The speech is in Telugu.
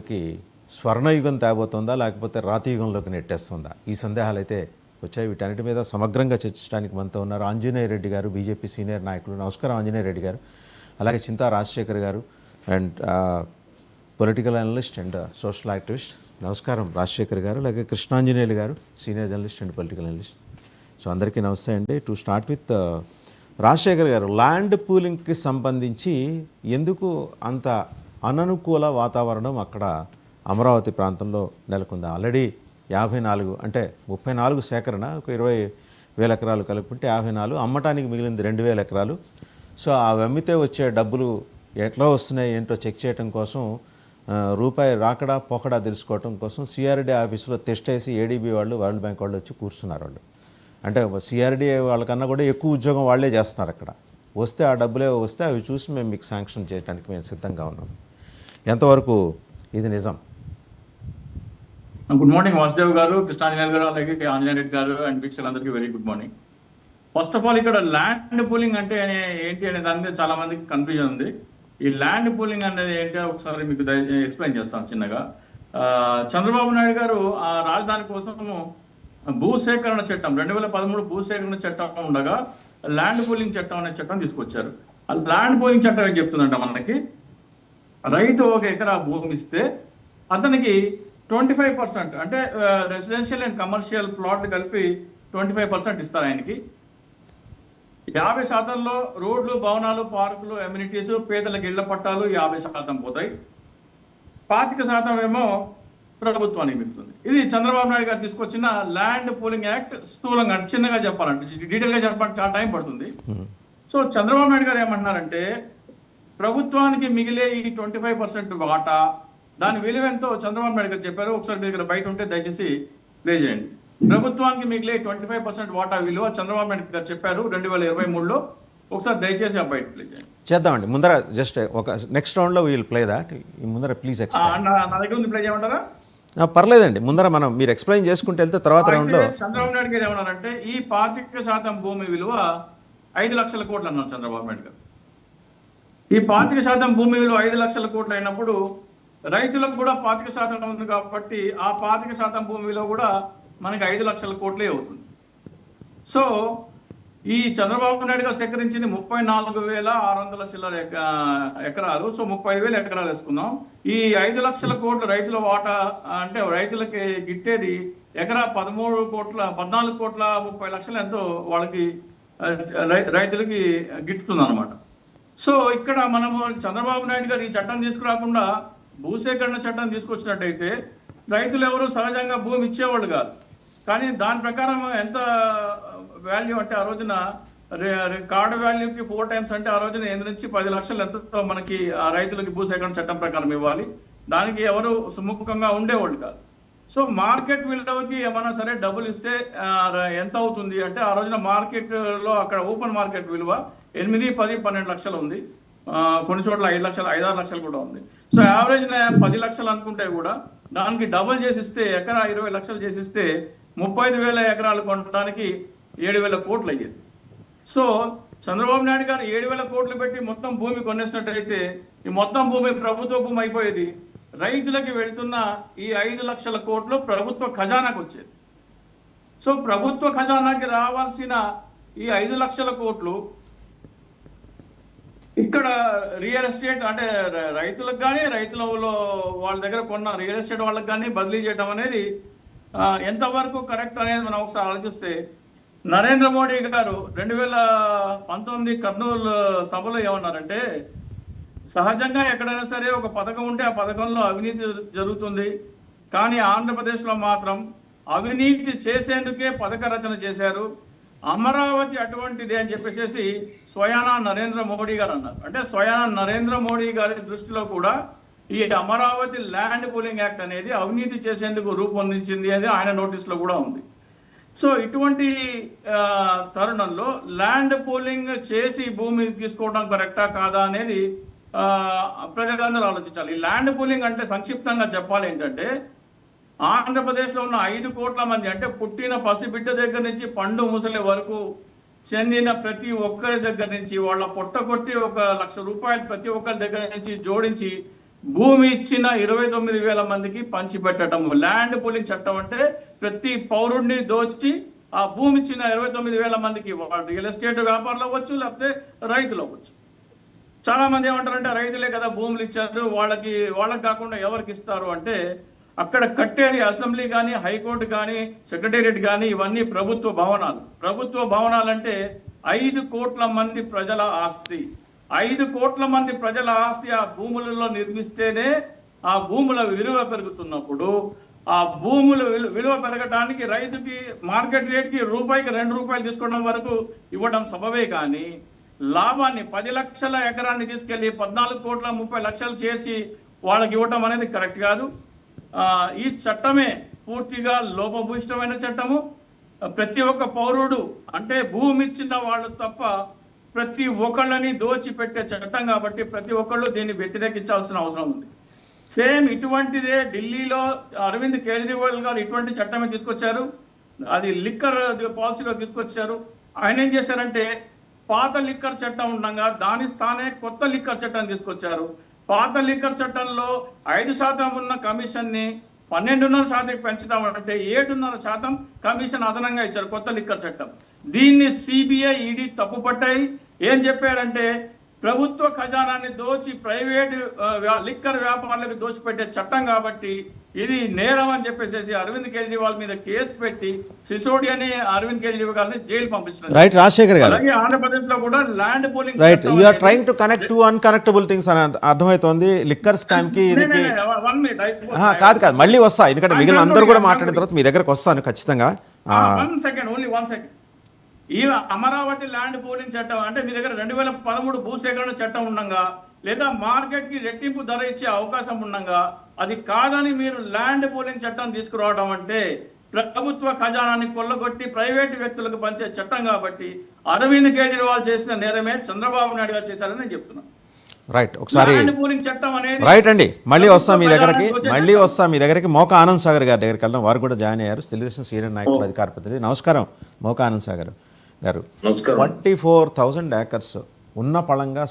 ఆంధ్రప్రదేశ్కి స్వర్ణయుగం తేబోతుందా లేకపోతే రాతియుగంలోకి నెట్టేస్తుందా? ఈ సందేహాలు అయితే వచ్చాయి. వీటన్నిటి మీద సమగ్రంగా చర్చించడానికి మనతో ఉన్నారు ఆంజనేయ రెడ్డి గారు, బీజేపీ సీనియర్ నాయకులు. నమస్కారం ఆంజనేయ రెడ్డి గారు. అలాగే చింతా రాజశేఖర్ గారు and political analyst and social activist. నమస్కారం రాజశేఖర్ గారు. అలాగే కృష్ణాంజనేయులు గారు, senior journalist and political analyst. So అందరికీ నమస్తే అండి. టు స్టార్ట్ విత్ రాజశేఖర్ గారు, ల్యాండ్ పూలింగ్కి సంబంధించి ఎందుకు అంత అననుకూల వాతావరణం అక్కడ అమరావతి ప్రాంతంలో నెలకొంది? ఆల్రెడీ 54 అంటే 34 సేకరణ, ఒక 20,000 ఎకరాలు కలుపుకుంటే 54, అమ్మటానికి మిగిలింది 2,000 ఎకరాలు. సో అవి అమ్మితే వచ్చే డబ్బులు ఎట్లా వస్తున్నాయి ఏంటో చెక్ చేయడం కోసం, రూపాయి రాకడా పోకడా తెలుసుకోవడం కోసం సిఆర్డీ ఆఫీసులో టెస్ట్ వేసి ఏడీబీ వాళ్ళు, వరల్డ్ బ్యాంక్ వాళ్ళు వచ్చి కూర్చున్నారు. వాళ్ళు అంటే సిఆర్డీ వాళ్ళకన్నా కూడా ఎక్కువ ఉద్యోగం వాళ్ళే చేస్తున్నారు అక్కడ. వస్తే ఆ డబ్బులే వస్తే అవి చూసి మేము మీకు శాంక్షన్ చేయడానికి మేము సిద్ధంగా ఉన్నాం. ఎంతవరకు ఇది నిజం? గుడ్ మార్నింగ్ వాసుదేవ్ గారు, కృష్ణాంజనేయులు గారు, అలాగే ఆంజనేయ రెడ్డి గారు అండ్ వీక్షకులందరికీ very good morning. First of all, ఇక్కడ ల్యాండ్ పూలింగ్ అంటే ఏంటి అనే దాని మీద చాలా మందికి కన్ఫ్యూజన్ ఉంది. ఈ ల్యాండ్ పూలింగ్ అనేది ఏంటో ఒకసారి మీకు ఎక్స్ప్లెయిన్ చేస్తాను చిన్నగా. చంద్రబాబు నాయుడు గారు ఆ రాజధాని కోసము భూసేకరణ చట్టం 2013 భూసేకరణ చట్టం ఉండగా ల్యాండ్ పూలింగ్ చట్టం అనే చట్టం తీసుకొచ్చారు. ఆ ల్యాండ్ పూలింగ్ చట్టం ఏం చెప్తుందంట, మనకి రైతు 1 ఎకరా భూమి ఇస్తే అతనికి 25% అంటే రెసిడెన్షియల్ అండ్ కమర్షియల్ ప్లాట్లు కలిపి 25% ఇస్తారు ఆయనకి. 50% రోడ్లు, భవనాలు, పార్కులు, అమ్యూనిటీస్, పేదలకు ఇళ్ల పట్టాలు 50% పోతాయి. 25% ఏమో ప్రభుత్వానికి మిగులుతుంది. ఇది చంద్రబాబు నాయుడు గారు తీసుకొచ్చిన ల్యాండ్ పూలింగ్ యాక్ట్. స్థూలంగా చిన్నగా చెప్పాలంటే, డీటెయిల్గా చెప్పాలంటే చాలా టైం పడుతుంది. సో చంద్రబాబు నాయుడు గారు ఏమంటున్నారంటే, ప్రభుత్వానికి మిగిలే ఈ 25% వాటా, దాని విలువ ఎంతో చంద్రబాబు నాయుడు గారు చెప్పారు. ఒకసారి దగ్గర బయట ఉంటే దయచేసి ప్లే చేయండి. ప్రభుత్వానికి మిగిలే 25% వాటా విలువ చంద్రబాబు నాయుడు గారు చెప్పారు 2023లో. ఒకసారి దయచేసి ఆ బయట ప్లే చేయండి. చేద్దామండి. ముందర జస్ట్ ఒక నెక్స్ట్ రౌండ్లో వీల్ ప్లే దాట్. ముందర ప్లీజ్ ఎక్స్ప్లెయిన్. నా దగ్గర ఉంది, ప్లే చేయమంటారా? పర్లేదండి, ముందర మనం మీరు ఎక్స్ప్లెయిన్ చేసుకుంటే వెళ్తే తర్వాత రౌండ్లో. చంద్రబాబు నాయుడు గారు ఏమన్నారంటే, ఈ 25% భూమి విలువ 5 లక్షల కోట్లు అన్నారు చంద్రబాబు నాయుడు గారు. ఈ 25% భూమి విలువ 5 లక్షల కోట్లు అయినప్పుడు రైతులకు కూడా 25% ఉంది కాబట్టి ఆ 25% భూమి విలువ కూడా మనకి 5 లక్షల కోట్లే అవుతుంది. సో ఈ చంద్రబాబు నాయుడు గారు సేకరించింది 34,600 చిల్లర ఎకరాలు. సో 30,000 ఎకరాలు వేసుకుందాం. ఈ 5 లక్షల కోట్ల రైతుల వాటా అంటే రైతులకి గిట్టేది ఎకరా 14 కోట్ల 30 లక్షలు ఎంతో వాళ్ళకి రైతులకి గిట్టుతుంది అనమాట. సో ఇక్కడ మనము చంద్రబాబు నాయుడు గారు ఈ చట్టం తీసుకురాకుండా భూసేకరణ చట్టం తీసుకొచ్చినట్టయితే రైతులు ఎవరు సహజంగా భూమి ఇచ్చేవాళ్ళు కాదు. కానీ దాని ప్రకారం ఎంత వాల్యూ అంటే, ఆ రోజున కార్డు వాల్యూకి 4 టైమ్స్ అంటే ఆ రోజున 8 నుంచి 10 లక్షలు ఎంతో మనకి ఆ రైతులకి భూసేకరణ చట్టం ప్రకారం ఇవ్వాలి. దానికి ఎవరు సుముఖంగా ఉండేవాళ్ళు కాదు. సో మార్కెట్ విలువకి ఏమన్నా సరే డబ్బులు ఇస్తే ఎంత అవుతుంది అంటే, ఆ రోజున మార్కెట్లో అక్కడ ఓపెన్ మార్కెట్ విలువ 8, 10, 12 లక్షలు ఉంది. కొన్ని చోట్ల 5 లక్షలు, 5-6 లక్షలు కూడా ఉంది. సో యావరేజ్ 10 లక్షలు అనుకుంటే కూడా దానికి డబుల్ చేసిస్తే, ఎకరా 20 లక్షలు చేసిస్తే 35,000 ఎకరాలు కొనడానికి 7,000 కోట్లు అయ్యేది. సో చంద్రబాబు నాయుడు గారు 7,000 కోట్లు పెట్టి మొత్తం భూమి కొనేసినట్టయితే ఈ మొత్తం భూమి ప్రభుత్వ భూమి అయిపోయేది. రైతులకి వెళ్తున్న ఈ 5 లక్షల కోట్లు ప్రభుత్వ ఖజానాకు వచ్చేది. సో ప్రభుత్వ ఖజానాకి రావాల్సిన ఈ 5 లక్షల కోట్లు ఇక్కడ రియల్ ఎస్టేట్ అంటే రైతులకు కానీ, రైతులలో వాళ్ళ దగ్గర కొన్న రియల్ ఎస్టేట్ వాళ్ళకి కానీ బదిలీ చేయడం అనేది ఎంతవరకు కరెక్ట్ అనేది మనం ఒకసారి ఆలోచిస్తే, నరేంద్ర మోడీ గారు 2019 కర్నూలు సభలో ఏమన్నారంటే, సహజంగా ఎక్కడైనా సరే ఒక పథకం ఉంటే ఆ పథకంలో అవినీతి జరుగుతుంది, కానీ ఆంధ్రప్రదేశ్లో మాత్రం అవినీతి చేసేందుకే పథక రచన చేశారు, అమరావతి అటువంటిది అని చెప్పేసి స్వయానా నరేంద్ర మోడీ గారు అన్నారు. అంటే స్వయానా నరేంద్ర మోడీ గారి దృష్టిలో కూడా ఈ అమరావతి ల్యాండ్ పూలింగ్ యాక్ట్ అనేది అవినీతి చేసేందుకు రూపొందించింది అని ఆయన నోటీసులో కూడా ఉంది. సో ఇటువంటి తరుణంలో ల్యాండ్ పూలింగ్ చేసి భూమి తీసుకోవడం కరెక్టా కాదా అనేది ప్రజలందరూ ఆలోచించాలి. ఈ ల్యాండ్ పూలింగ్ అంటే సంక్షిప్తంగా చెప్పాలి ఏంటంటే, ఆంధ్రప్రదేశ్లో ఉన్న 5 కోట్ల మంది అంటే పుట్టిన పసిబిడ్డ దగ్గర నుంచి పండు ముసలి వరకు చెందిన ప్రతి ఒక్కరి దగ్గర నుంచి వాళ్ళ పొట్ట కొట్టి 1 లక్ష రూపాయలు ప్రతి ఒక్కరి దగ్గర నుంచి జోడించి భూమి ఇచ్చిన 29,000 మందికి పంచిపెట్టడం. ల్యాండ్ పూలింగ్ చట్టం అంటే ప్రతి పౌరుడిని దోచి ఆ భూమి ఇచ్చిన 29,000 మందికి, రియల్ ఎస్టేట్ వ్యాపారులు అవ్వచ్చు, లేకపోతే రైతులు అవ్వచ్చు. చాలా మంది ఏమంటారంటే రైతులే కదా భూములు ఇచ్చారు, వాళ్ళకి కాకుండా ఎవరికి ఇస్తారు అంటే, అక్కడ కట్టేది అసెంబ్లీ కానీ, హైకోర్టు కానీ, సెక్రటేరియట్ కానీ ఇవన్నీ ప్రభుత్వ భవనాలు. ప్రభుత్వ భవనాలు అంటే 5 కోట్ల మంది ప్రజల ఆస్తి. 5 కోట్ల మంది ప్రజల ఆస్తి ఆ భూములలో నిర్మిస్తేనే ఆ భూముల విలువ పెరుగుతున్నప్పుడు, ఆ భూముల విలువ పెరగడానికి రైతుకి మార్కెట్ రేట్కి రూపాయికి 2 రూపాయలు తీసుకోవడం వరకు ఇవ్వడం సబబే. కానీ లాభాన్ని 10 లక్షల ఎకరాన్ని తీసుకెళ్లి 14 కోట్ల 30 లక్షలు చేర్చి వాళ్ళకి ఇవ్వటం అనేది కరెక్ట్ కాదు. ఈ చట్టమే పూర్తిగా లోపభూయిష్టమైన చట్టము. ప్రతి ఒక్క పౌరుడు అంటే భూమి ఇచ్చిన వాళ్ళు తప్ప ప్రతి ఒక్కళ్ళని దోచిపెట్టే చట్టం కాబట్టి ప్రతి ఒక్కళ్ళు దీన్ని వ్యతిరేకించాల్సిన అవసరం ఉంది. సేమ్ ఇటువంటిదే ఢిల్లీలో అరవింద్ కేజ్రీవాల్ గారు ఇటువంటి చట్టమే తీసుకొచ్చారు. అది లిక్కర్ పాలసీలో తీసుకొచ్చారు. ఆయన ఏం చేశారంటే పాత లిక్కర్ చట్టం ఉండగా దాని స్థానే కొత్త లిక్కర్ చట్టం తీసుకొచ్చారు. పాత లిక్కర్ చట్టంలో 5% ఉన్న కమిషన్ ని 12.5% పెంచడం అంటే 7.5% కమిషన్ అదనంగా ఇచ్చారు కొత్త లిక్కర్ చట్టం. దీన్ని సిబిఐ, ఈడీ తప్పుపట్టాయి. ఏం చెప్పారంటే ప్రభుత్వ ఖజానాన్ని దోచి ప్రైవేట్ లిక్కర్ వ్యాపారులకు దోచిపెట్టే చట్టం కాబట్టి ఇది నేరం అని చెప్పేసి అరవింద్ కేజ్రీవాల్ మీద కేసు పెట్టి సిసోడియా అని అరవింద్ కేజ్రీవాల్ గారిని జైలు పంపించారు. రైట్ రాజశేఖర్ గారు, అలాగే ఆంధ్రప్రదేశ్ లో కూడా land pooling right you are trying to connect to unconnectable things అని అర్థమవుతోంది. లిక్కర్ స్కామ్ కి ఇదికి కాదు మళ్ళీ వస్తా, ఎందుకంటే మిగిలిన అందరూ కూడా మాట్లాడిన తర్వాత మీ దగ్గరకు వస్తాను ఖచ్చితంగా. 1 సెకండ్, ఓన్లీ 1 సెకండ్. ఈ అమరావతి ల్యాండ్ పూలింగ్ చట్టం అంటే మీ దగ్గర 2013 భూసేకరణ చట్టం ఉండగా, లేదా మార్కెట్ కి రెట్టింపు ధర ఇచ్చే అవకాశం ఉండగా, అది కాదని మీరు ల్యాండ్ పూలింగ్ చట్టం తీసుకురావడం అంటే ప్రభుత్వ ఖజానాన్ని కొల్లగొట్టి ప్రైవేట్ వ్యక్తులకు పంచే చట్టం కాబట్టి అరవింద్ కేజ్రీవాల్ చేసిన నేరమే చంద్రబాబు నాయుడు గారు చేశారని నేను చెప్తున్నాను. రైట్, ఒకసారి ల్యాండ్ పూలింగ్ చట్టం అనేది రైట్ అండి. మళ్ళీ వస్తాం మీ దగ్గరికి మోకా ఆనంద్ సాగర్ గారి దగ్గరికి వెళ్దాం. వారు కూడా జాయిన్ అయ్యారు, తెలుగుదేశం సీనియర్ నాయకులు, అధికార ప్రతినిధి. నమస్కారం మోకా ఆనంద్ సాగర్ గారు. 44,000 ఏకర్స్ ఉన్న పళంగా